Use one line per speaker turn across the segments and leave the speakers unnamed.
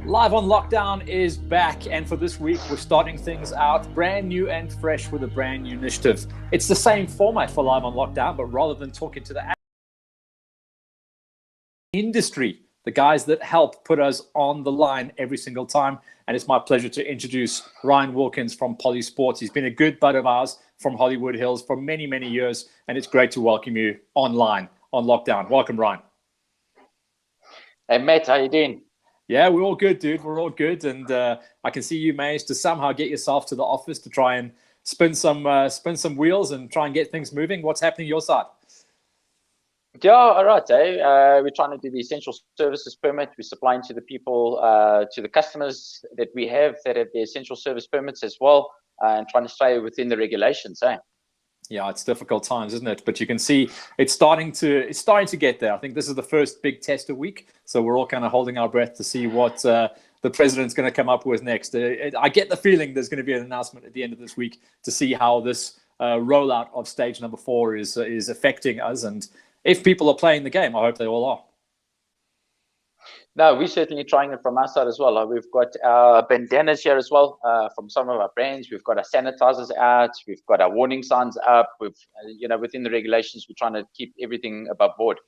Live on Lockdown is back, and for this week, we're starting things out brand new and fresh with a brand new initiative. It's the same format for Live on Lockdown, but rather than talking to the industry, the guys that help put us on the line every single time, and it's my pleasure to introduce Ryan Wilkins from Polisport. He's been a good bud of ours from Hollywood Hills for many, many years, and it's great to welcome you online on Lockdown. Welcome, Ryan.
Hey, Matt, how you doing?
Yeah, we're all good, dude. We're all good, and I can see you managed to somehow get yourself to the office to try and spin some wheels and try and get things moving. What's happening your side?
Yeah, all right. We're trying to do the essential services permit. We're supplying to the people, to the customers that we have that have the essential service permits as well, and trying to stay within the regulations.
Yeah, it's difficult times, isn't it? But you can see it's starting to get there. I think this is the first big tester week, so we're all kind of holding our breath to see what the president's going to come up with next. I get the feeling there's going to be an announcement at the end of this week to see how this rollout of stage number 4 is affecting us, and if people are playing the game. I hope they all are.
No, we're certainly trying it from our side as well. We've got our bandanas here as well from some of our brands. We've got our sanitizers out. We've got our warning signs up. We've, within the regulations, we're trying to keep everything above board.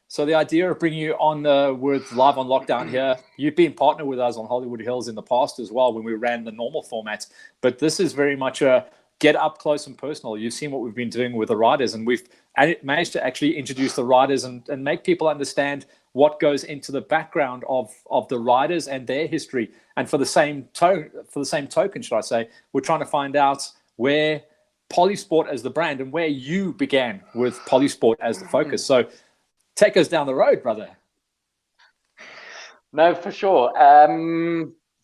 So the idea of bringing you on with Live on Lockdown here, you've been partnered with us on Hollywood Hills in the past as well when we ran the normal format. But this is very much a get up close and personal. You've seen what we've been doing with the riders, and we've managed to actually introduce the riders and make people understand what goes into the background of the riders and their history. And for the same token, should I say, we're trying to find out where Polisport as the brand and where you began with Polisport as the focus. So take us down the road, brother.
No, for sure.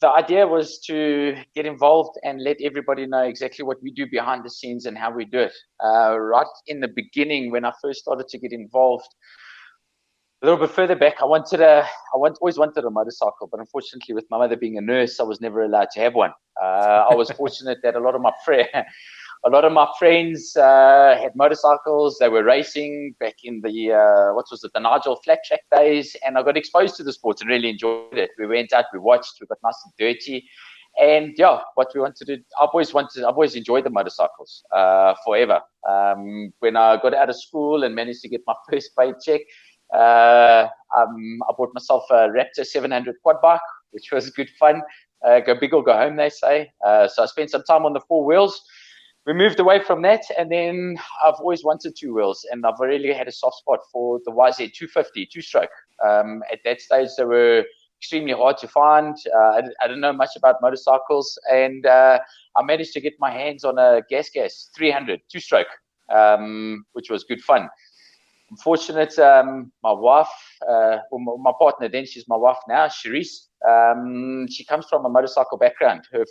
The idea was to get involved and let everybody know exactly what we do behind the scenes and how we do it. Right in the beginning, when I first started to get involved, a little bit further back, I always wanted a motorcycle, but unfortunately, with my mother being a nurse, I was never allowed to have one. I was fortunate that a lot of my friends had motorcycles. They were racing back in the Nigel flat track days, and I got exposed to the sport and really enjoyed it. We went out, we watched, we got nice and dirty, and yeah, what we wanted to do, I've always enjoyed the motorcycles forever. When I got out of school and managed to get my first paycheck, I bought myself a Raptor 700 quad bike, which was good fun. Go big or go home, they say. So I spent some time on the 4 wheels. We moved away from that, and then I've always wanted 2 wheels, and I've really had a soft spot for the YZ 250 2-stroke. At that stage, they were extremely hard to find. I didn't know much about motorcycles, and I managed to get my hands on a gas 300 2-stroke, which was good fun. I'm fortunate, my wife, my partner then, she's my wife now, Cherise. She comes from a motorcycle background. Her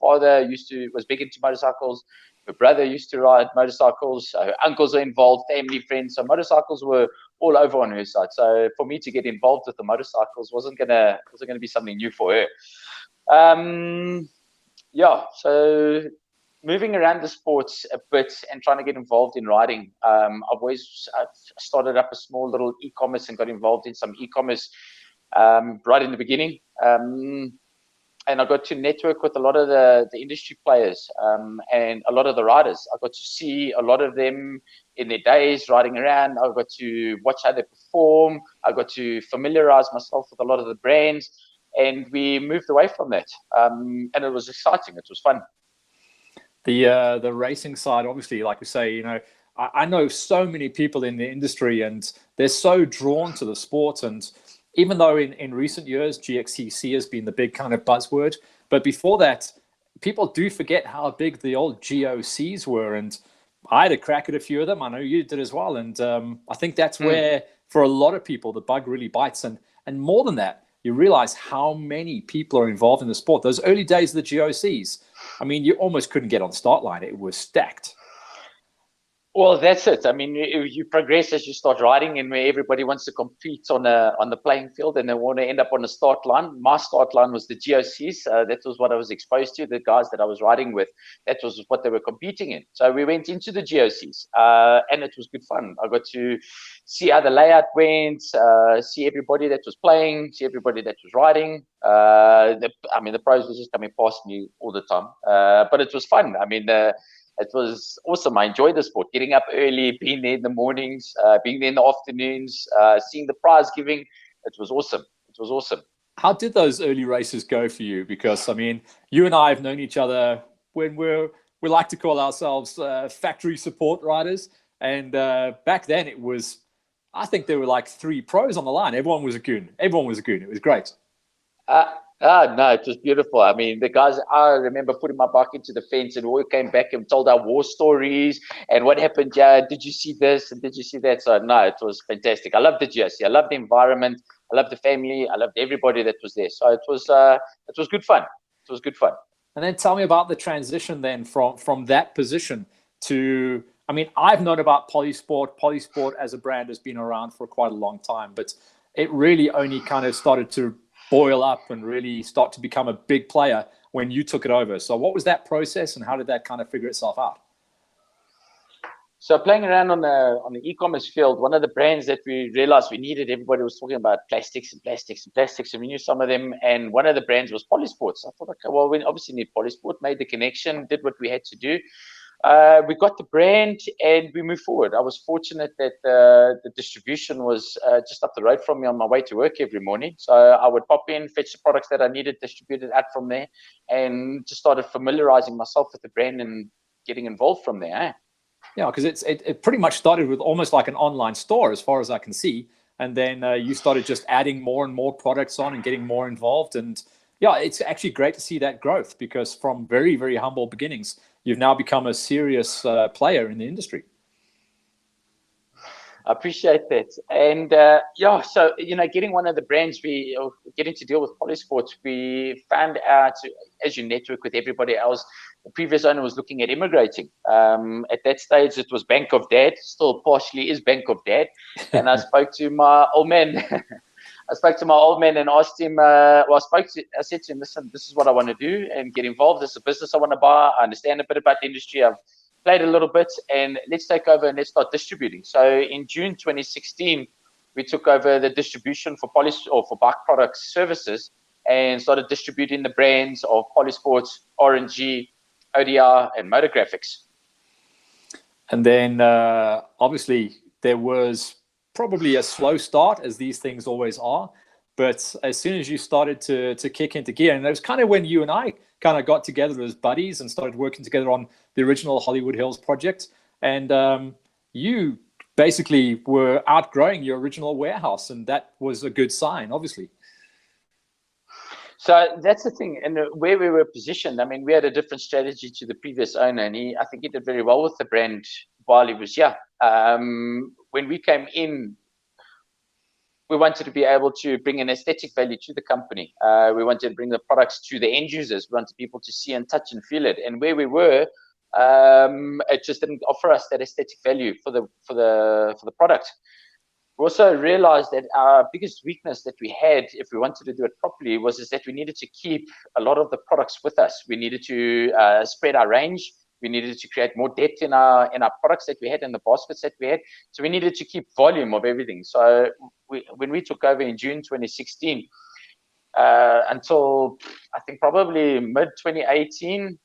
father was big into motorcycles. Her brother used to ride motorcycles. Her uncles are involved, family, friends. So motorcycles were all over on her side. So for me to get involved with the motorcycles wasn't gonna be something new for her. So moving around the sports a bit and trying to get involved in riding. I've started up a small little e-commerce and got involved in some e-commerce right in the beginning. And I got to network with a lot of the industry players and a lot of the riders. I got to see a lot of them in their days riding around. I got to watch how they perform. I got to familiarize myself with a lot of the brands, and we moved away from that. And it was exciting. It was fun.
The racing side, obviously, like we say, I know so many people in the industry, and they're so drawn to the sport. And even though in recent years, GXCC has been the big kind of buzzword, but before that, people do forget how big the old GOCs were. And I had a crack at a few of them. I know you did as well. And I think that's where, for a lot of people, the bug really bites. And more than that, you realize how many people are involved in the sport. Those early days of the GOCs, I mean, you almost couldn't get on start line. It was stacked.
Well, that's it. I mean, you progress as you start riding, and where everybody wants to compete on the playing field, and they want to end up on the start line. My start line was the GOCs. That was what I was exposed to. The guys that I was riding with, that was what they were competing in. So we went into the GOCs, and it was good fun. I got to see how the layout went, see everybody that was playing, see everybody that was riding. The pros were just coming past me all the time, but it was fun. It was awesome. I enjoyed the sport. Getting up early, being there in the mornings, being there in the afternoons, seeing the prize giving. It was awesome. It was awesome.
How did those early races go for you? Because, I mean, you and I have known each other when we like to call ourselves factory support riders. And back then I think there were like 3 pros on the line. Everyone was a goon. It was great.
No, it was beautiful. I mean, the guys, I remember putting my bike into the fence, and we came back and told our war stories and what happened. Yeah, did you see this and did you see that? So no, it was fantastic. I loved the GSC. I loved the environment. I loved the family. I loved everybody that was there. So it was good fun. It was good fun.
And then tell me about the transition then from that position to, I mean, I've known about Polisport. Polisport as a brand has been around for quite a long time, but it really only kind of started to boil up and really start to become a big player when you took it over. So what was that process, and how did that kind of figure itself out?
So playing around on the e-commerce field, one of the brands that we realized we needed, everybody was talking about plastics, and we knew some of them, and one of the brands was Polisport. So I thought, okay, well, we obviously need Polisport. Made the connection, did what we had to do. We got the brand and we moved forward. I was fortunate that the distribution was just up the road from me on my way to work every morning. So I would pop in, fetch the products that I needed, distributed out from there, and just started familiarizing myself with the brand and getting involved from there. Eh?
Yeah, because it pretty much started with almost like an online store as far as I can see. And then you started just adding more and more products on and getting more involved. And yeah, it's actually great to see that growth, because from very, very humble beginnings, you've now become a serious player in the industry.
I appreciate that. And so, getting one of the brands, getting to deal with Polisport, we found out, as you network with everybody else, the previous owner was looking at immigrating. At that stage, it was Bank of Dad, still partially is Bank of Dad. And I spoke to my old man. And asked him, I said to him, listen, this is what I want to do and get involved. This is a business I want to buy. I understand a bit about the industry. I've played a little bit, and let's take over and let's start distributing. So in June 2016, we took over the distribution for for bike products services and started distributing the brands of Polisport, RNG, ODR, and Motor Graphics.
And then obviously there was probably a slow start, as these things always are. But as soon as you started to kick into gear, and it was kind of when you and I kind of got together as buddies and started working together on the original Hollywood Hills project, and you basically were outgrowing your original warehouse, and that was a good sign, obviously.
So that's the thing, and where we were positioned. I mean, we had a different strategy to the previous owner, and I think he did very well with the brand while he was here. When we came in, we wanted to be able to bring an aesthetic value to the company. We wanted to bring the products to the end users. We wanted people to see and touch and feel it. And where we were, it just didn't offer us that aesthetic value for the product. We also realized that our biggest weakness that we had, if we wanted to do it properly, was that we needed to keep a lot of the products with us. We needed to spread our range. We needed to create more depth in our products that we had, in the baskets that we had. So we needed to keep volume of everything. So when we took over in June 2016, until I think probably mid 2018,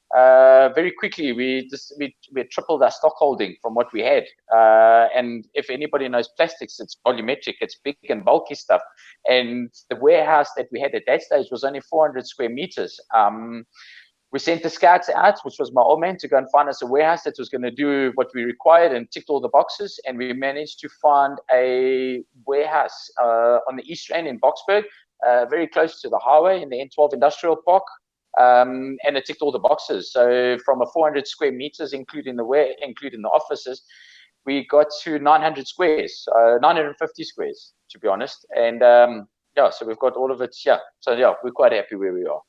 very quickly we tripled our stock holding from what we had. And if anybody knows plastics, it's volumetric, it's big and bulky stuff. And the warehouse that we had at that stage was only 400 square meters. We sent the scouts out, which was my old man, to go and find us a warehouse that was going to do what we required and ticked all the boxes. And we managed to find a warehouse on the East Rand in Boksburg, very close to the highway in the N12 Industrial Park. And it ticked all the boxes. So from a 400 square meters, including the offices, we got to 900 squares, 950 squares, to be honest. And so we've got all of it. Yeah. So yeah, we're quite happy where we are.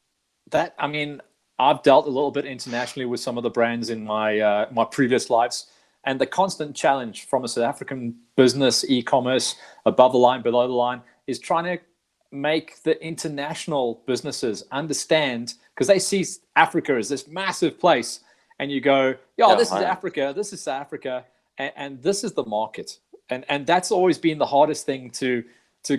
I've dealt a little bit internationally with some of the brands in my my previous lives, and the constant challenge from a South African business, e-commerce, above the line, below the line, is trying to make the international businesses understand, because they see Africa as this massive place, and you go, this is Africa, this is South Africa, and this is the market. And that's always been the hardest thing to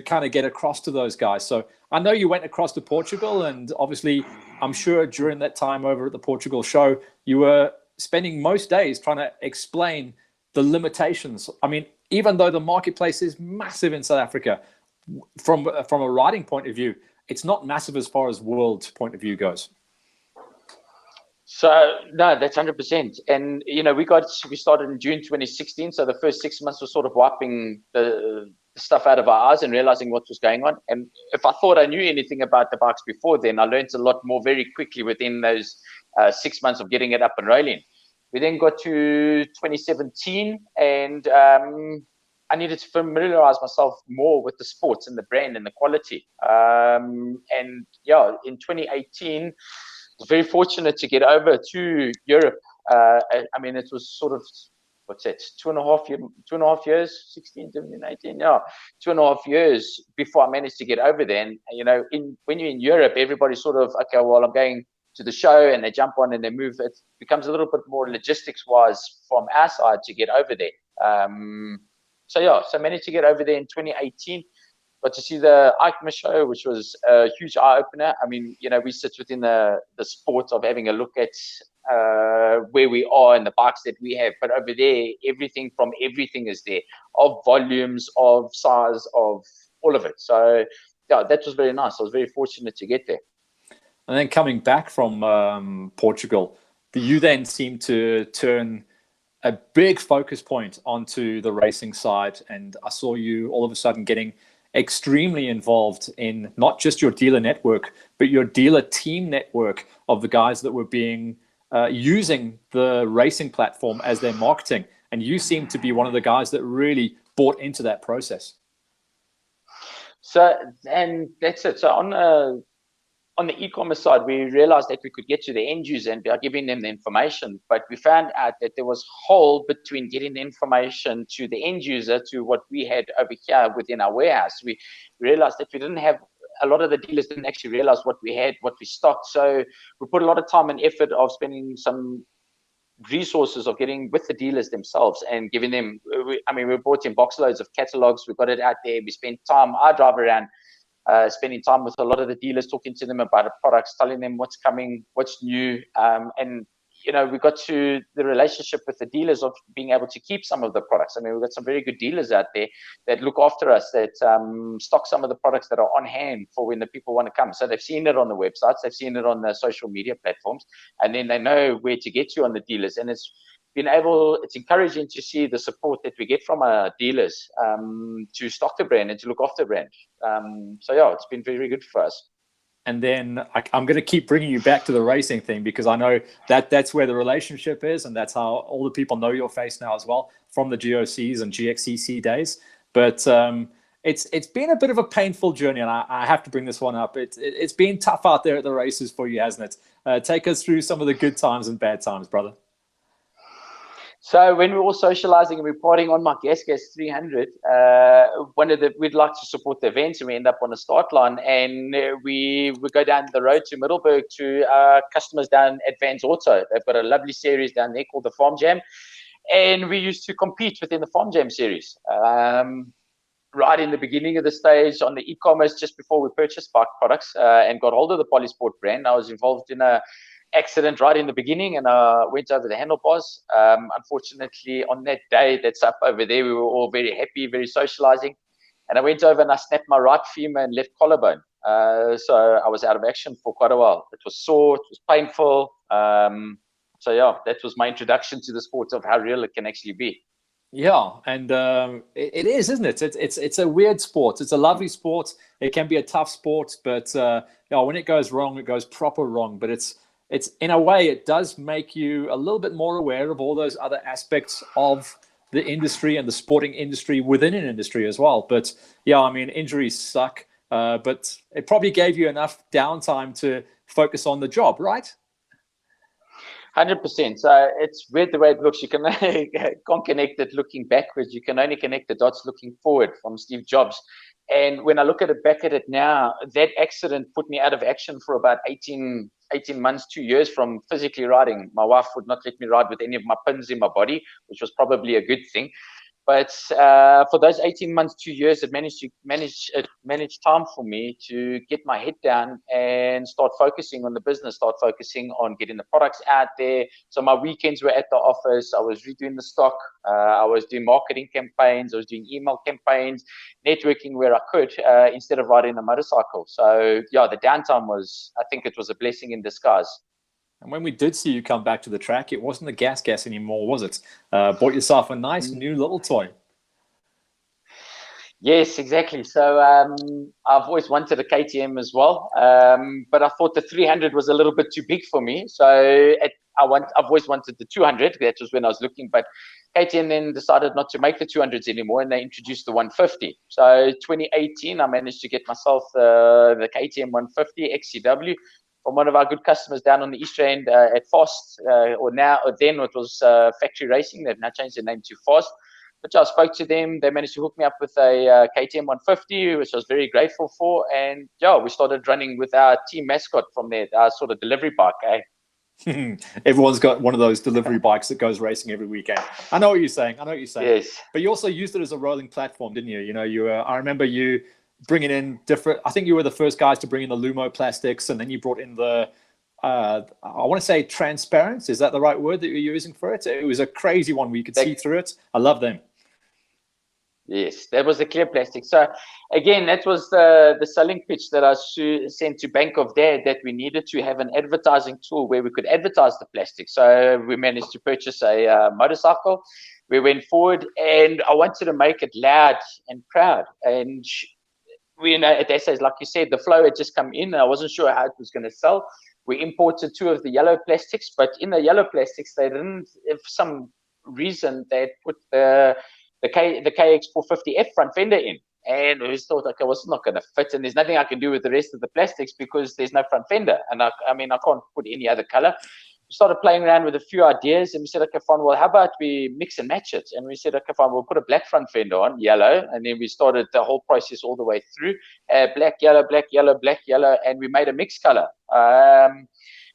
kind of get across to those guys. So I know you went across to Portugal, and obviously I'm sure during that time over at the Portugal show, you were spending most days trying to explain the limitations. I mean, even though the marketplace is massive in South Africa, from a riding point of view, it's not massive as far as world point of view goes.
So no, that's 100%. And we started in June 2016. So the first 6 months was sort of wiping the stuff out of our eyes and realizing what was going on. And if I thought I knew anything about the bikes before then, I learned a lot more very quickly within those 6 months of getting it up and rolling. We then got to 2017, and I needed to familiarize myself more with the sports and the brand and the quality. And in 2018, I was very fortunate to get over to Europe. I mean, it was sort of, what's that, 2.5 years, 16, 17, 18, 2.5 years before I managed to get over there. And, when you're in Europe, everybody's sort of, okay, well, I'm going to the show, and they jump on and they move. It becomes a little bit more logistics-wise from our side to get over there. So I managed to get over there in 2018. Got to see the EICMA show, which was a huge eye-opener. I mean, we sit within the sport of having a look at where we are and the bikes that we have. But over there, everything is there, of volumes, of size, of all of it. So, that was very nice. I was very fortunate to get there.
And then coming back from Portugal, you then seem to turn a big focus point onto the racing side. And I saw you all of a sudden getting extremely involved in not just your dealer network, but your dealer team network of the guys that were being using the racing platform as their marketing. And you seem to be one of the guys that really bought into that process.
So, and that's it. So on the e-commerce side, we realized that we could get to the end user and by giving them the information, but we found out that there was a hole between getting the information to the end user to what we had over here within our warehouse. We realized that we didn't have, a lot of the dealers didn't actually realize what we had, what we stocked. So we put a lot of time and effort of spending some resources of getting with the dealers themselves and giving them, we brought in box loads of catalogs. We got it out there. We spent time, I drive around, spending time with a lot of the dealers, talking to them about the products, telling them what's coming, what's new. And, we got to the relationship with the dealers of being able to keep some of the products. We've got some very good dealers out there that look after us, that stock some of the products that are on hand for when the people want to come. So they've seen it on the websites, they've seen it on the social media platforms, and then they know where to get you on the dealers. And it's encouraging to see the support that we get from our dealers to stock the brand and to look after the brand. It's been very, very good for us.
And then I'm going to keep bringing you back to the racing thing, because I know that's where the relationship is, and that's how all the people know your face now as well, from the GOCs and GXCC days. But it's been a bit of a painful journey, and I have to bring this one up. It's been tough out there at the races for you, hasn't it? Take us through some of the good times and bad times, brother.
So when we're all socializing and we're partying on my Gas 300, we'd like to support the events, and we end up on a start line, and we go down the road to Middelburg to customers down at Vans Auto. They've got a lovely series down there called the Farm Jam, and we used to compete within the Farm Jam series. Right in the beginning of the stage on the e-commerce, just before we purchased bike products and got hold of the Polisport brand, I was involved in a accident right in the beginning, and went over the handlebars. Unfortunately, on that day that's up over there, we were all very happy, very socializing, and I went over and I snapped my right femur and left collarbone. So I was out of action for quite a while. It was sore, it was painful. That was my introduction to the sport of how real it can actually be.
Yeah, and it is, isn't it? It's a weird sport. It's a lovely sport. It can be a tough sport, but when it goes wrong, it goes proper wrong. But it's in a way, it does make you a little bit more aware of all those other aspects of the industry and the sporting industry within an industry as well. But injuries suck, but it probably gave you enough downtime to focus on the job, right?
100%. So it's weird the way it looks. You can can't connect it looking backwards. You can only connect the dots looking forward from Steve Jobs. And when I look at it back at it now, that accident put me out of action for about 18 months, 2 years from physically riding. My wife would not let me ride with any of my pins in my body, which was probably a good thing. But for those 18 months, 2 years, it managed time for me to get my head down and start focusing on the business, start focusing on getting the products out there. So my weekends were at the office. I was redoing the stock. I was doing marketing campaigns. I was doing email campaigns, networking where I could instead of riding a motorcycle. So yeah, the downtime I think it was a blessing in disguise.
And when we did see you come back to the track, it wasn't the gas anymore, was it? Bought yourself a nice new little toy.
Yes, exactly. So I've always wanted a KTM as well, but I thought the 300 was a little bit too big for me. So I've always wanted the 200. That was when I was looking, but KTM then decided not to make the 200s anymore, and they introduced the 150. So 2018, I managed to get myself the KTM 150 XCW from one of our good customers down on the East End at Fast, or then it was Factory Racing. They've now changed their name to Fast. But I spoke to them. They managed to hook me up with a KTM 150, which I was very grateful for. And yeah, we started running with our team mascot from there, our sort of delivery bike.
Everyone's got one of those delivery bikes that goes racing every weekend. I know what you're saying.
Yes.
But you also used it as a rolling platform, didn't you? You know, I remember you bringing in different. I think you were the first guys to bring in the Lumo plastics, and then you brought in the. I want to say transparent. Is that the right word that you're using for it? It was a crazy one where you could see through it. I love them.
Yes, that was the clear plastic. So again, that was the selling pitch that I sent to Bank of Dad, that we needed to have an advertising tool where we could advertise the plastic. So we managed to purchase a motorcycle. We went forward, and I wanted to make it loud and proud. And we, at that stage, like you said, the flow had just come in, and I wasn't sure how it was going to sell. We imported 2 of the yellow plastics, but in the yellow plastics, they didn't, for some reason, they put the KX450F front fender in. And we just thought, okay, well, it's not going to fit, and there's nothing I can do with the rest of the plastics because there's no front fender. And I can't put any other color. We started playing around with a few ideas, and we said, okay, fine, well, how about we mix and match it? And we said, okay, fine, we'll put a black front fender on, yellow, and then we started the whole process all the way through, black, yellow, black, yellow, black, yellow, and we made a mixed color.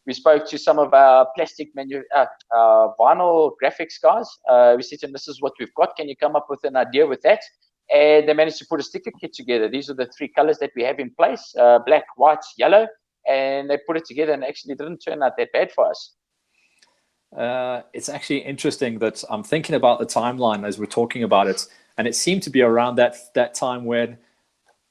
We spoke to some of our plastic vinyl graphics guys. We said to them, this is what we've got. Can you come up with an idea with that? And they managed to put a sticker kit together. These are the 3 colors that we have in place, black, white, yellow. And they put it together, and actually didn't turn out that bad for us.
It's actually interesting that I'm thinking about the timeline as we're talking about it. And it seemed to be around that time when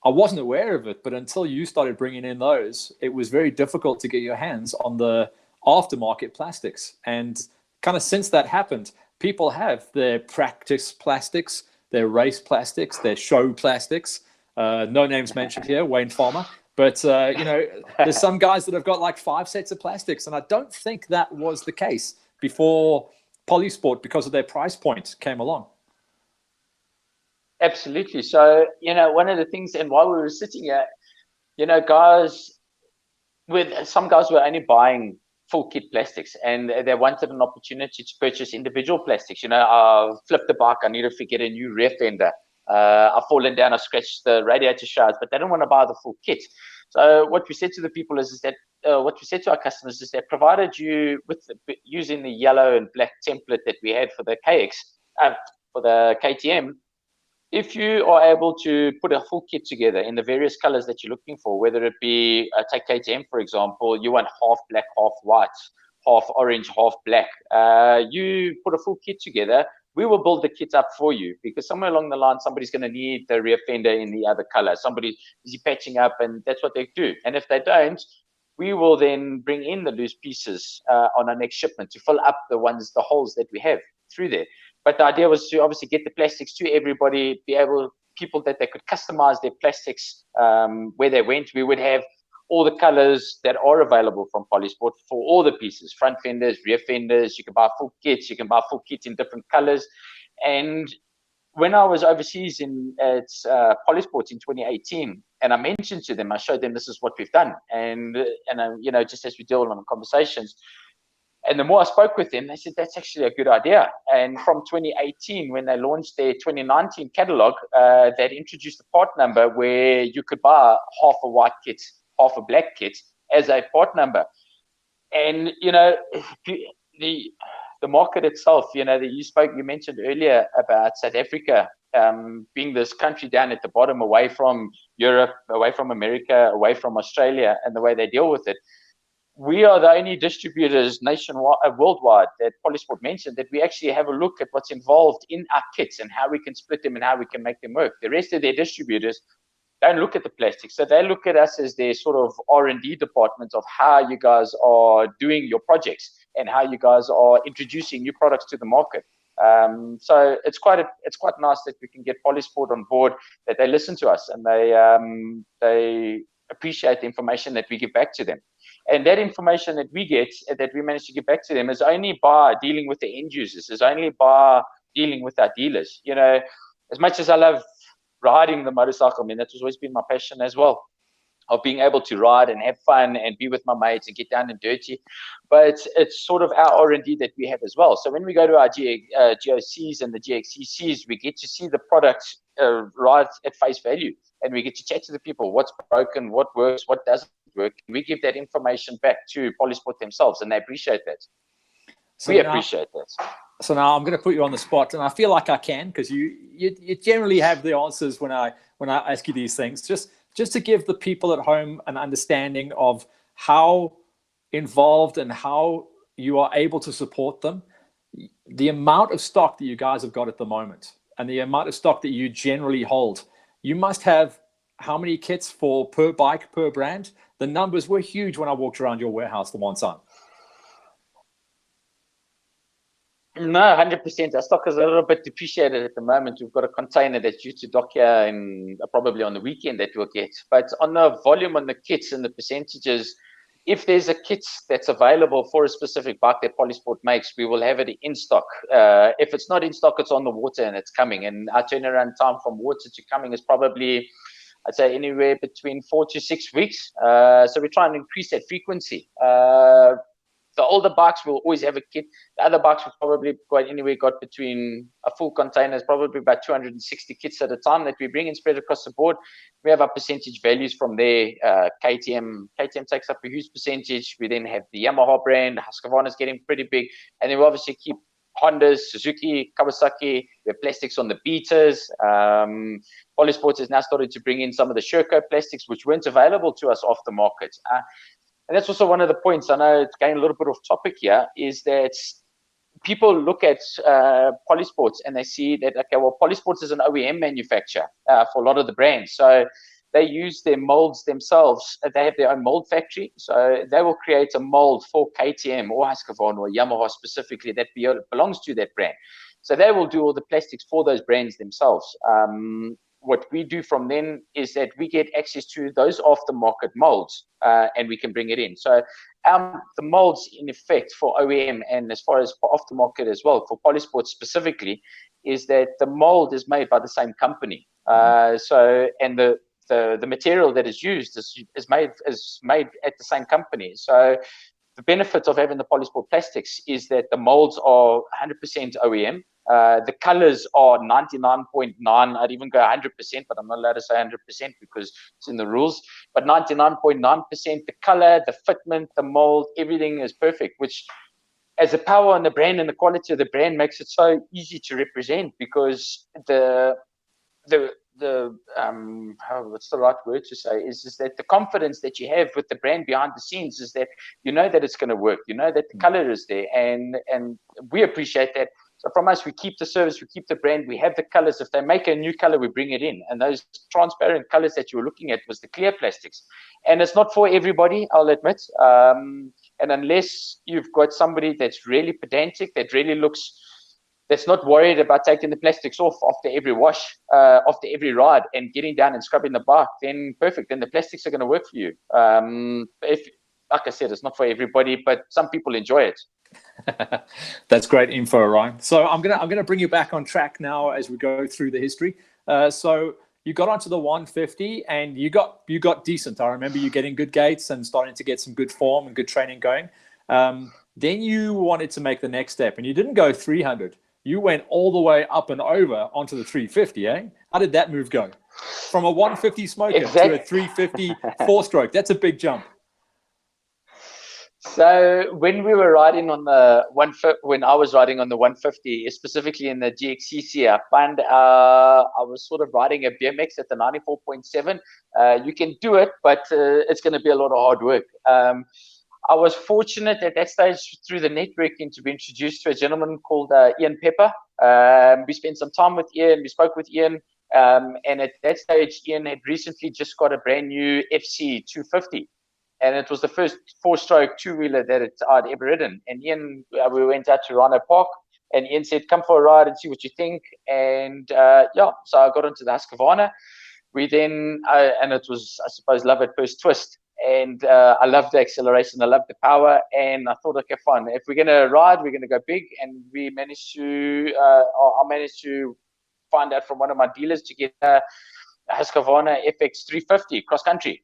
I wasn't aware of it, but until you started bringing in those, it was very difficult to get your hands on the aftermarket plastics. And kind of since that happened, people have their practice plastics, their race plastics, their show plastics. No names mentioned here, Wayne Farmer. But, you know, there's some guys that have got like 5 sets of plastics. And I don't think that was the case before Polisport, because of their price point, came along.
Absolutely. So, you know, one of the things, and while we were sitting here, you know, some guys were only buying full kit plastics, and they wanted an opportunity to purchase individual plastics. You know, I flipped the bike, I needed to get a new rear fender. I've fallen down, I scratched the radiator shafts, but they don't want to buy the full kit. So what we said to the people is that what we said to our customers is that provided you, using the yellow and black template that we had for the for the KTM, if you are able to put a full kit together in the various colors that you're looking for, whether it be, take KTM, for example, you want half black, half white, half orange, half black. You put a full kit together, we will build the kit up for you, because somewhere along the line, somebody's going to need the rear fender in the other color. Somebody's busy patching up, and that's what they do. And if they don't, we will then bring in the loose pieces on our next shipment to fill up the holes that we have through there. But the idea was to obviously get the plastics to everybody, people that they could customize their plastics where they went. We would have all the colors that are available from Polisport for all the pieces, front fenders, rear fenders. You can buy full kits. You can buy full kits in different colors. And when I was overseas at Polisport in 2018, and I mentioned to them, I showed them this is what we've done. And you know, just as we deal on conversations, And the more I spoke with them, they said, that's actually a good idea. And from 2018, when they launched their 2019 catalog, they'd introduced a part number where you could buy half a white kit, half a black kit as a part number. And, you know, the market itself, you know, that you mentioned earlier about South Africa being this country down at the bottom, away from Europe, away from America, away from Australia, and the way they deal with it. We are the only distributors nationwide, worldwide, that Polisport mentioned, that we actually have a look at what's involved in our kits and how we can split them and how we can make them work. The rest of their distributors don't look at the plastic. So they look at us as their sort of R&D department of how you guys are doing your projects and how you guys are introducing new products to the market. So it's quite nice that we can get Polisport on board, that they listen to us and they appreciate the information that we give back to them. And that information that we get, that we manage to give back to them, is only by dealing with the end users, is only by dealing with our dealers. You know, as much as I love riding the motorcycle, I mean, that's always been my passion as well, of being able to ride and have fun and be with my mates and get down and dirty. But it's sort of our R&D that we have as well. So when we go to our GOCs and the GXCCs, we get to see the product right at face value. And we get to chat to the people, what's broken, what works, what doesn't work. We give that information back to Polisport themselves, and they appreciate that. So we appreciate that.
So now I'm going to put you on the spot, and I feel like I can, because you generally have the answers when I ask you these things. Just to give the people at home an understanding of how involved and how you are able to support them, the amount of stock that you guys have got at the moment, and the amount of stock that you generally hold. You must have how many kits per bike, per brand? The numbers were huge when I walked around your warehouse the one time.
No, 100%. Our stock is a little bit depreciated at the moment. We've got a container that's due to dock here and probably on the weekend that we'll get. But on the volume on the kits and the percentages, if there's a kit that's available for a specific bike that Polisport makes, we will have it in stock. If it's not in stock, it's on the water and it's coming. And our turnaround time from water to coming is probably, I'd say, anywhere between 4 to 6 weeks. So we try and increase that frequency. The older bikes will always have a kit. The other bikes will probably got between a full container is probably about 260 kits at a time that we bring and spread across the board. We have our percentage values from there. KTM takes up a huge percentage. We then have the Yamaha brand. Husqvarna is getting pretty big. And then we obviously keep Hondas, Suzuki, Kawasaki. We have plastics on the beaters. Polisport has now started to bring in some of the Sherco plastics, which weren't available to us off the market. And that's also one of the points, I know it's getting a little bit off topic here, is that people look at Polisport and they see that, okay, well, Polisport is an OEM manufacturer for a lot of the brands. So they use their molds themselves. They have their own mold factory. So they will create a mold for KTM or Husqvarna or Yamaha specifically that belongs to that brand. So they will do all the plastics for those brands themselves. What we do from then is that we get access to those aftermarket molds and we can bring it in. So the molds in effect for OEM and as far as for aftermarket as well, for Polisport specifically, is that the mold is made by the same company. And the material that is used is made at the same company. So the benefit of having the Polisport plastics is that the molds are 100% OEM. The colors are 99.9. I'd even go 100%, but I'm not allowed to say 100% because it's in the rules. But 99.9%, the color, the fitment, the mold, everything is perfect, which as a power on the brand and the quality of the brand makes it so easy to represent, because what's the right word to say is that the confidence that you have with the brand behind the scenes is that you know that it's going to work, you know that the color is there, and we appreciate that. So from us, we keep the service, we keep the brand, we have the colors. If they make a new color, we bring it in. And those transparent colors that you were looking at was the clear plastics. And it's not for everybody, I'll admit. And unless you've got somebody that's really pedantic, that's not worried about taking the plastics off after every wash, after every ride, and getting down and scrubbing the bike, then perfect. Then the plastics are going to work for you. Like I said, it's not for everybody, but some people enjoy it.
That's great info, Ryan. So I'm gonna bring you back on track now as we go through the history. So you got onto the 150 and you got decent. I remember you getting good gates and starting to get some good form and good training going. Then you wanted to make the next step, and you didn't go 300. You went all the way up and over onto the 350, eh? How did that move go? From a 150 smoker to a 350 four-stroke. That's a big jump.
So when we were riding on the when I was riding on the 150, specifically in the GXCC, I found I was sort of riding a BMX at the 94.7. You can do it, but it's going to be a lot of hard work. I was fortunate at that stage through the networking to be introduced to a gentleman called Ian Pepper. We spent some time with Ian. We spoke with Ian. And at that stage, Ian had recently just got a brand new FC 250. And it was the first four-stroke two-wheeler that I'd ever ridden. And Ian, we went out to Rhino Park, and Ian said, "Come for a ride and see what you think." And yeah, so I got into the Husqvarna. We then, and it was, I suppose, love at first twist. And I loved the acceleration, I loved the power, and I thought, okay, fine. If we're going to ride, we're going to go big. And we managed to, I managed to find out from one of my dealers to get a Husqvarna FX 350 cross country.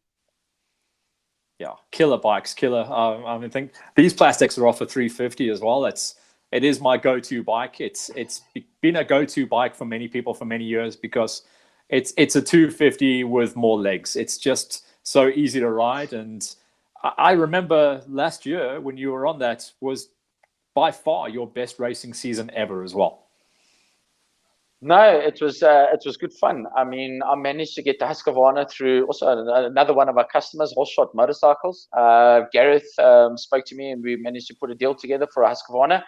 Yeah, killer bikes, killer. I think these plastics are off for 350 as well. It is my go-to bike. It's been a go-to bike for many people for many years because it's a 250 with more legs. It's just so easy to ride. And I remember last year when you were on that was by far your best racing season ever as well.
No, it was good fun. I mean, I managed to get the Husqvarna through also another one of our customers, Holshot Motorcycles. Gareth spoke to me, and we managed to put a deal together for a Husqvarna.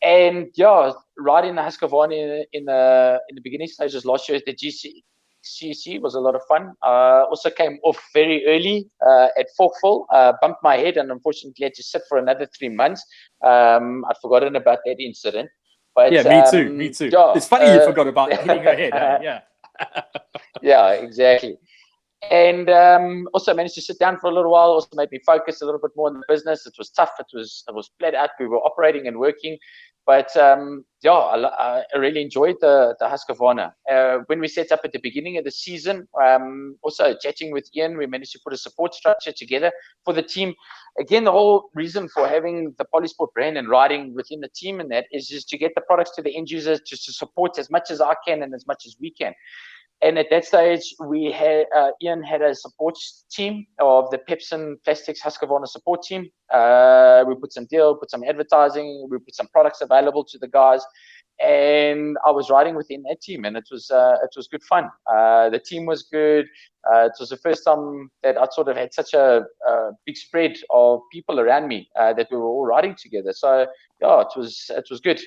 And yeah, riding the Husqvarna in the beginning stages last year at the GCC was a lot of fun. Also came off very early at Forkful, bumped my head, and unfortunately had to sit for another 3 months. I'd forgotten about that incident. But,
yeah, me too. Yeah, it's funny you forgot about hitting your head. Yeah.
Yeah, exactly. And also managed to sit down for a little while. Also made me focus a little bit more on the business. It was tough. It was flat out. We were operating and working, but yeah, I really enjoyed the Husqvarna. When we set up at the beginning of the season, also chatting with Ian, we managed to put a support structure together for the team. Again, the whole reason for having the Polisport brand and riding within the team and that is just to get the products to the end users, just to support as much as I can and as much as we can. And at that stage, we had Ian had a support team of the Pepson Plastics Husqvarna support team. We put some advertising, we put some products available to the guys, and I was riding within that team, and it was good fun. The team was good. It was the first time that I sort of had such a big spread of people around me that we were all riding together. So yeah, it was good.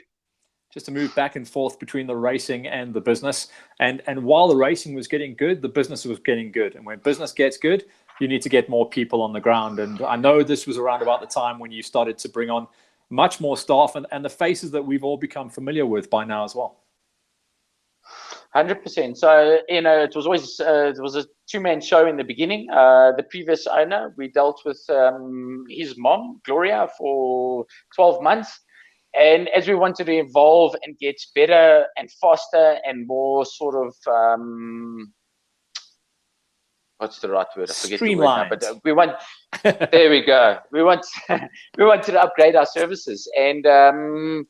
Just to move back and forth between the racing and the business. And while the racing was getting good, the business was getting good. And when business gets good, you need to get more people on the ground. And I know this was around about the time when you started to bring on much more staff and the faces that we've all become familiar with by now as well.
100%. So, it was always it was a two-man show in the beginning. The previous owner, we dealt with his mom, Gloria, for 12 months. And as we wanted to evolve and get better and faster and more sort of, what's the right word? I forget the word now, but we want, there we go. We wanted to upgrade our services. And I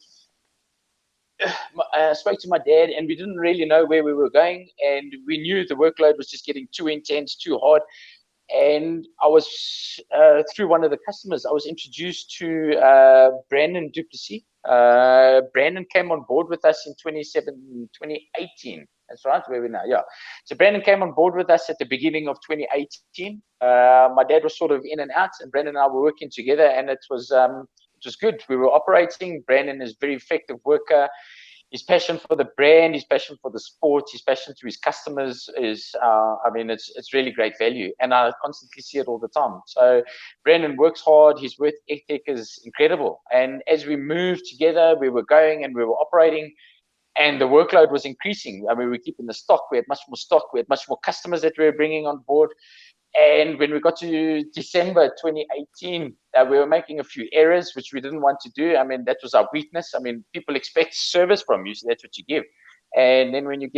spoke to my dad, and we didn't really know where we were going. And we knew the workload was just getting too intense, too hard. And I was, through one of the customers, I was introduced to Brandon Duplessis. Brandon came on board with us in 2018. That's right, where we're now. Yeah. So Brandon came on board with us at the beginning of 2018. My dad was sort of in and out, and Brandon and I were working together, and it was good. We were operating. Brandon is a very effective worker. His passion for the brand, his passion for the sport, his passion to his customers is, it's really great value. And I constantly see it all the time. So Brandon works hard. His work ethic is incredible. And as we moved together, we were going and we were operating, and the workload was increasing. I mean, we were keeping the stock. We had much more stock. We had much more customers that we were bringing on board. And when we got to December 2018, we were making a few errors, which we didn't want to do. I mean, that was our weakness. I mean, people expect service from you, so that's what you give. And then when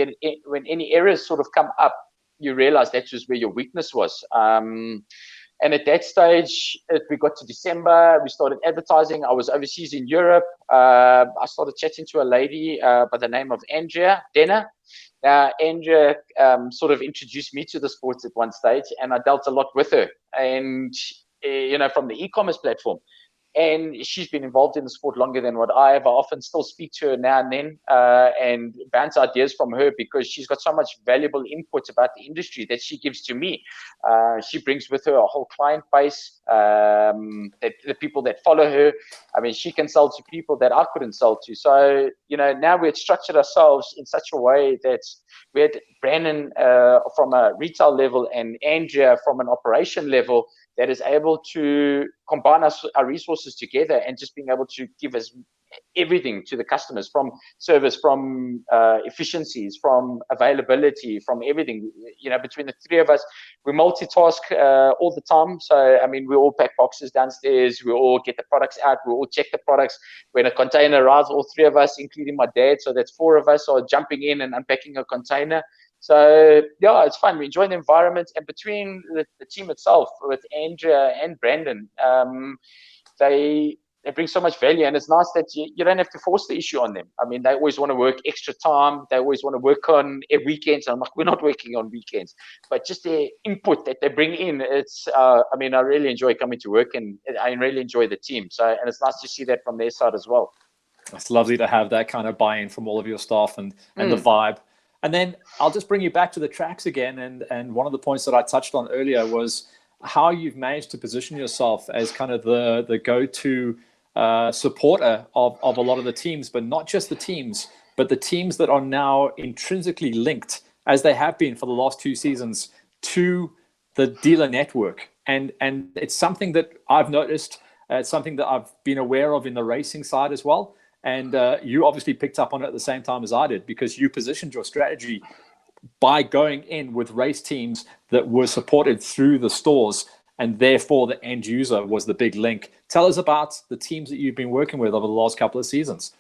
any errors sort of come up, you realize that's just where your weakness was. And at that stage, we got to December, we started advertising. I was overseas in Europe. I started chatting to a lady by the name of Andrea Denner. Andrea sort of introduced me to the sports at one stage, and I dealt a lot with her. And, from the e-commerce platform. And she's been involved in the sport longer than what I have. I often still speak to her now and then and bounce ideas from her, because she's got so much valuable input about the industry that she gives to me. She brings with her a whole client base, that the people that follow her. I mean, she can sell to people that I couldn't sell to. So, now we had structured ourselves in such a way that we had Brandon from a retail level and Andrea from an operation level that is able to combine our resources together and just being able to give us everything to the customers, from service, from efficiencies, from availability, from everything. Between the three of us, we multitask all the time. So, I mean, we all pack boxes downstairs, we all get the products out, we all check the products. When a container arrives, all three of us, including my dad, so that's four of us, are jumping in and unpacking a container. So, yeah, it's fun. We enjoy the environment. And between the team itself, with Andrea and Brandon, they bring so much value. And it's nice that you don't have to force the issue on them. I mean, they always want to work extra time. They always want to work on weekends. I'm like, we're not working on weekends. But just the input that they bring in, I really enjoy coming to work, and I really enjoy the team. So, and it's nice to see that from their side as well.
It's lovely to have that kind of buy-in from all of your staff and the vibe. And then I'll just bring you back to the tracks again. And one of the points that I touched on earlier was how you've managed to position yourself as kind of the go-to supporter of a lot of the teams, but not just the teams, but the teams that are now intrinsically linked, as they have been for the last 2 seasons, to the dealer network. And it's something that I've noticed. It's something that I've been aware of in the racing side as well. And you obviously picked up on it at the same time as I did, because you positioned your strategy by going in with race teams that were supported through the stores, and therefore the end user was the big link. Tell us about the teams that you've been working with over the last couple of seasons.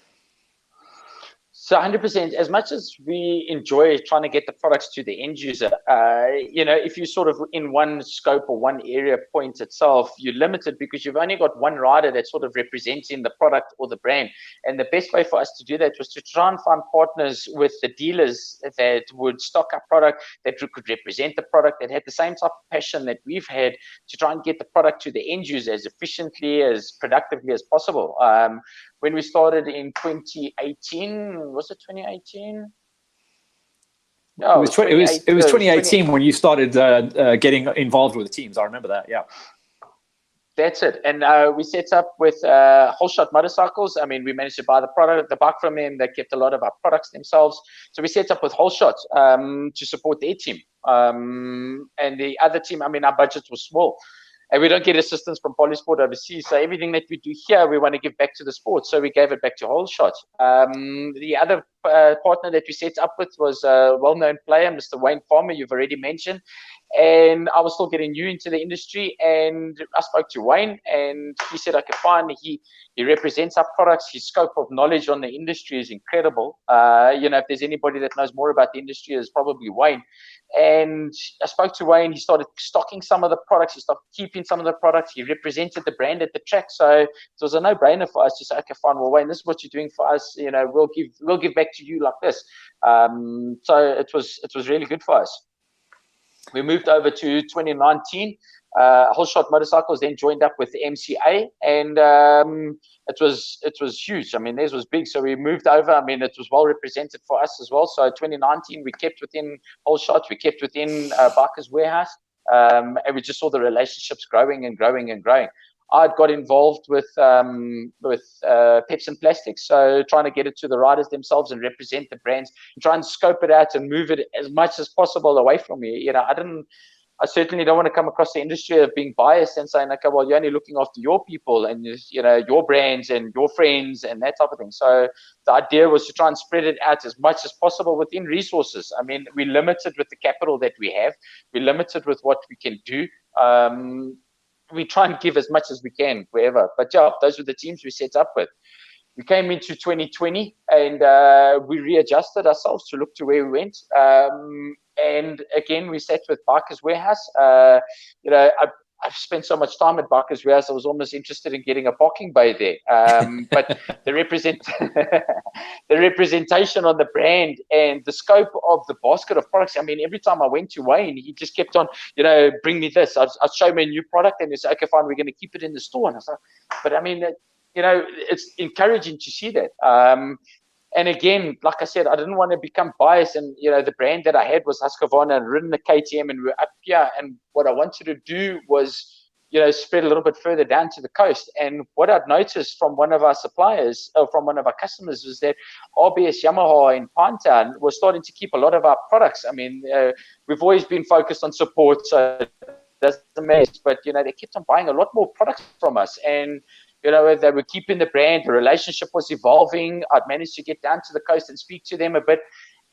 So 100%, as much as we enjoy trying to get the products to the end user, if you sort of in one scope or one area point itself, you're limited because you've only got one rider that's sort of representing the product or the brand. And the best way for us to do that was to try and find partners with the dealers that would stock our product, that could represent the product, that had the same type of passion that we've had, to try and get the product to the end user as efficiently, as productively as possible. When we started in 2018, was it 2018? No,
it was 2018 when you started getting involved with the teams. I remember that. Yeah.
That's it. And we set up with Whole Shot Motorcycles. I mean, we managed to buy the bike from them. They kept a lot of our products themselves. So we set up with Whole Shot to support their team. And the other team, I mean, our budget was small. And we don't get assistance from Polisport overseas. So everything that we do here, we want to give back to the sport. So we gave it back to Whole Shot. The other partner that we set up with was a well-known player, Mr. Wayne Farmer, you've already mentioned. And I was still getting new into the industry. And I spoke to Wayne, and he said, okay, fine. He represents our products. His scope of knowledge on the industry is incredible. If there's anybody that knows more about the industry, it's probably Wayne. And I spoke to Wayne. He started stocking some of the products. He started keeping some of the products. He represented the brand at the track. So it was a no-brainer for us to say, okay, fine. Well, Wayne, this is what you're doing for us. We'll give back to you like this. So it was really good for us. We moved over to 2019. Whole Shot Motorcycles then joined up with the MCA, and it was huge. I mean, theirs was big, so we moved over. I mean, it was well represented for us as well. So 2019, we kept within Whole Shot, we kept within Bikers Warehouse, and we just saw the relationships growing and growing and growing. I'd got involved with Peps and Plastics, so trying to get it to the riders themselves and represent the brands, and try and scope it out and move it as much as possible away from me. I certainly don't want to come across the industry of being biased and saying, okay, well, you're only looking after your people and your brands and your friends and that type of thing. So the idea was to try and spread it out as much as possible within resources. I mean, we're limited with the capital that we have. We're limited with what we can do. We try and give as much as we can wherever. But yeah, those were the teams we set up with. We came into 2020 and we readjusted ourselves to look to where we went. And again, we sat with Bikers Warehouse. I've spent so much time at Barker's Warehouse, I was almost interested in getting a parking bay there. But the the representation on the brand and the scope of the basket of products. I mean, every time I went to Wayne, he just kept on, bring me this. I'd show me a new product, and he said, okay, fine, we're going to keep it in the store. And I was like, but I mean, it's encouraging to see that. And again, like I said, I didn't want to become biased. And, the brand that I had was Husqvarna, and ridden the KTM, and we were up here. And what I wanted to do was, spread a little bit further down to the coast. And what I'd noticed from one of our suppliers, or from one of our customers, was that RBS Yamaha in Pinetown was starting to keep a lot of our products. I mean, we've always been focused on support, so it doesn't matter. But, they kept on buying a lot more products from us. And they were keeping the brand. The relationship was evolving. I'd managed to get down to the coast and speak to them a bit.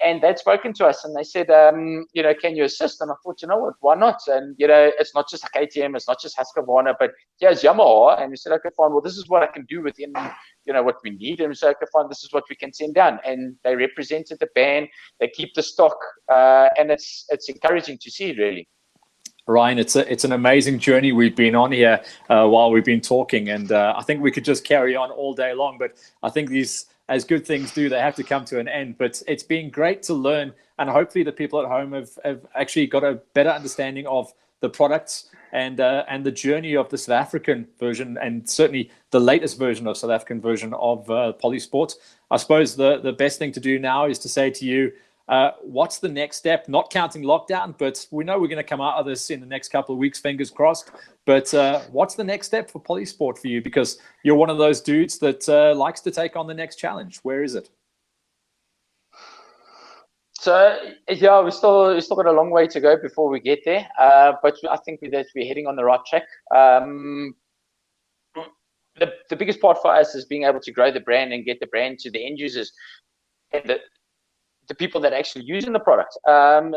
And they'd spoken to us, and they said, can you assist? And I thought, what, why not? And, it's not just a KTM, it's not just Husqvarna, but here's Yamaha. And we said, okay, fine, well, this is what I can do within, what we need. And we said, okay, fine, this is what we can send down. And they represented the band, they keep the stock, and it's encouraging to see, really.
Ryan, it's an amazing journey we've been on here while we've been talking, and I think we could just carry on all day long, but I think these, as good things do, they have to come to an end. But it's been great to learn, and hopefully the people at home have actually got a better understanding of the products and the journey of the South African version, and certainly the latest version of South African version of Polisport. I suppose the best thing to do now is to say to you, what's the next step? Not counting lockdown, but we know we're going to come out of this in the next couple of weeks, fingers crossed. But what's the next step for Polisport for you? Because you're one of those dudes that likes to take on the next challenge. Where is it?
So, yeah, we still got a long way to go before we get there. But I think that we're heading on the right track. The biggest part for us is being able to grow the brand and get the brand to the end users and the people that are actually using the product.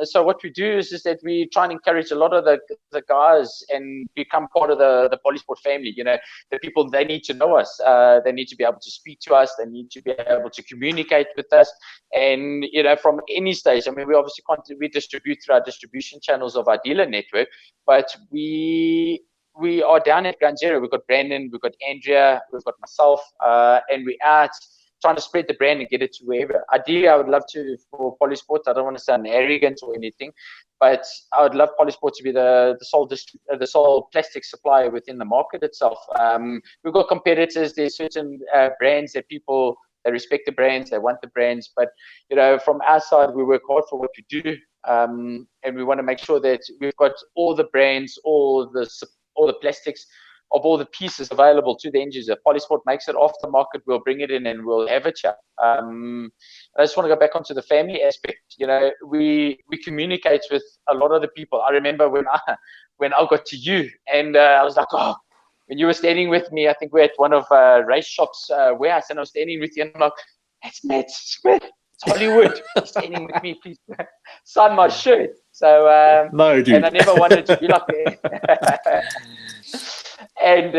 So what we do is that we try and encourage a lot of the guys and become part of the Polisport family. The people, they need to know us. They need to be able to speak to us. They need to be able to communicate with us. And, from any stage, I mean, we obviously we distribute through our distribution channels of our dealer network, but we are down at Ground Zero. We've got Brandon, we've got Andrea, we've got myself, and we're out trying to spread the brand and get it to wherever. Ideally, I would love to, for Polisport, I don't want to sound arrogant or anything, but I would love Polisport to be the sole plastic supplier within the market itself. We've got competitors. There's certain brands that people, they respect the brands, they want the brands, but from our side, we work hard for what we do, and we want to make sure that we've got all the brands, all the plastics of all the pieces available to the end user. Polisport makes it off the market. We'll bring it in and we'll have a chat. I just want to go back onto the family aspect. We communicate with a lot of the people. I remember when I got to you, and I was like, oh, when you were standing with me, I think we're at one of Race Shop's warehouse, and I was standing with you, and I'm like, that's Matt Smith. It's Hollywood. He's standing with me, please sign my shirt. So
no, dude.
And I never wanted to be like that. And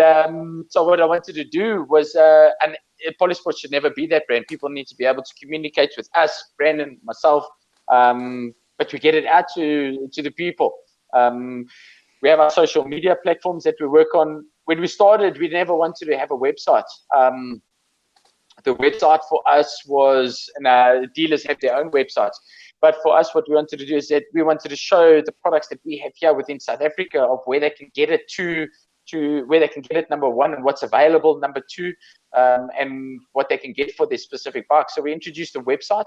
so what I wanted to do was, and Polisport should never be that brand. People need to be able to communicate with us, Brandon, myself, but we get it out to the people. We have our social media platforms that we work on. When we started, we never wanted to have a website. The website for us was, and dealers have their own websites. But for us, what we wanted to do is that we wanted to show the products that we have here within South Africa, of where they can get it to where they can get it, number one, and what's available, number two, and what they can get for their specific bike. So we introduced a website.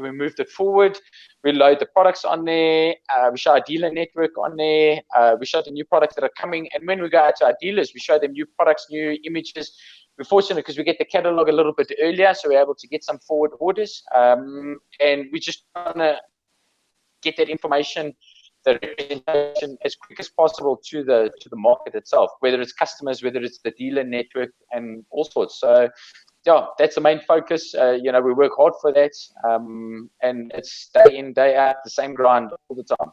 We moved it forward. We load the products on there. We show our dealer network on there. We show the new products that are coming. And when we go out to our dealers, we show them new products, new images. We're fortunate because we get the catalog a little bit earlier, so we're able to get some forward orders. And we just want to get that information, the representation, as quick as possible to the market itself, whether it's customers, whether it's the dealer network, and all sorts. So yeah, that's the main focus. We work hard for that, and it's day in, day out, the same grind all the time.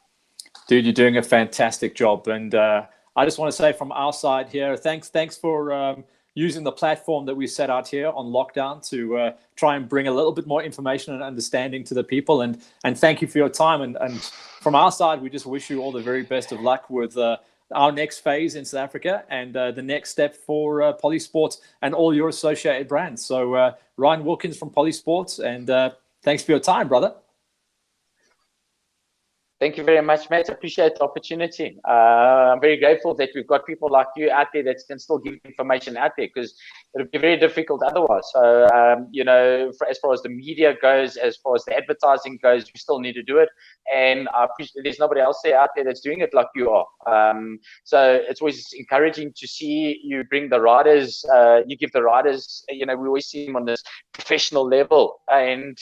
Dude, you're doing a fantastic job, and I just want to say from our side here, thanks for using the platform that we set out here on lockdown to try and bring a little bit more information and understanding to the people, and thank you for your time. And from our side, we just wish you all the very best of luck with our next phase in South Africa and the next step for Polisport and all your associated brands. So Ryan Wilkins from Polisport, and thanks for your time, brother.
Thank you very much, mate. I appreciate the opportunity. I'm very grateful that we've got people like you out there that can still give information out there, because it would be very difficult otherwise. So, you know, as far as the media goes, as far as the advertising goes, we still need to do it. And I appreciate there's nobody else out there that's doing it like you are. So it's always encouraging to see you bring the riders, you give the riders, you know, we always see them on this professional level. And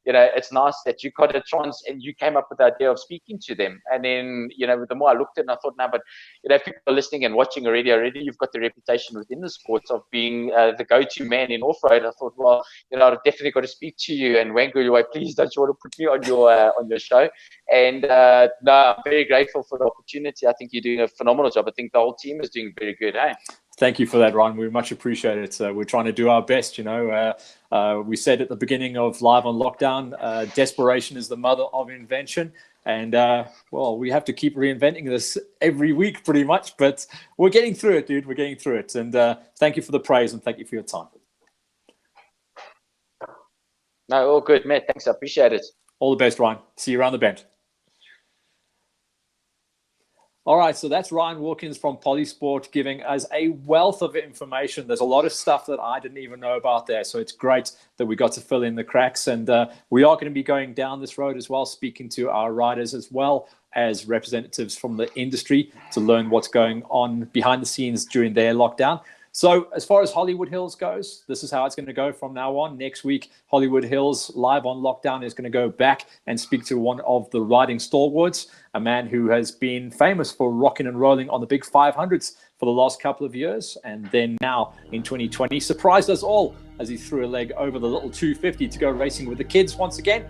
you know, it's nice that you got a chance and you came up with the idea of speaking to them. And then, you know, the more I looked at it, I thought, no, but, you know, if people are listening and watching already, you've got the reputation within the sports of being the go-to man in off-road. I thought, well, you know, I've definitely got to speak to you. And Wangu, please don't you want to put me on your show? And no, I'm very grateful for the opportunity. I think you're doing a phenomenal job. I think the whole team is doing very good, hey?
Thank you for that, Ryan. We much appreciate it. We're trying to do our best, you know. We said at the beginning of Live on Lockdown, desperation is the mother of invention. And, well, we have to keep reinventing this every week pretty much. But we're getting through it, dude. We're getting through it. And thank you for the praise and thank you for your time.
No, all good, mate. Thanks. I appreciate it.
All the best, Ryan. See you around the bend. All right, so that's Ryan Wilkins from Polisport giving us a wealth of information. There's a lot of stuff that I didn't even know about there, so it's great that we got to fill in the cracks. And we are going to be going down this road as well, speaking to our riders as well as representatives from the industry to learn what's going on behind the scenes during their lockdown. So as far as Hollywood Hills goes, this is how it's going to go from now on. Next week, Hollywood Hills Live on Lockdown is going to go back and speak to one of the riding stalwarts, a man who has been famous for rocking and rolling on the big 500s for the last couple of years. And then now in 2020, surprised us all as he threw a leg over the little 250 to go racing with the kids once again.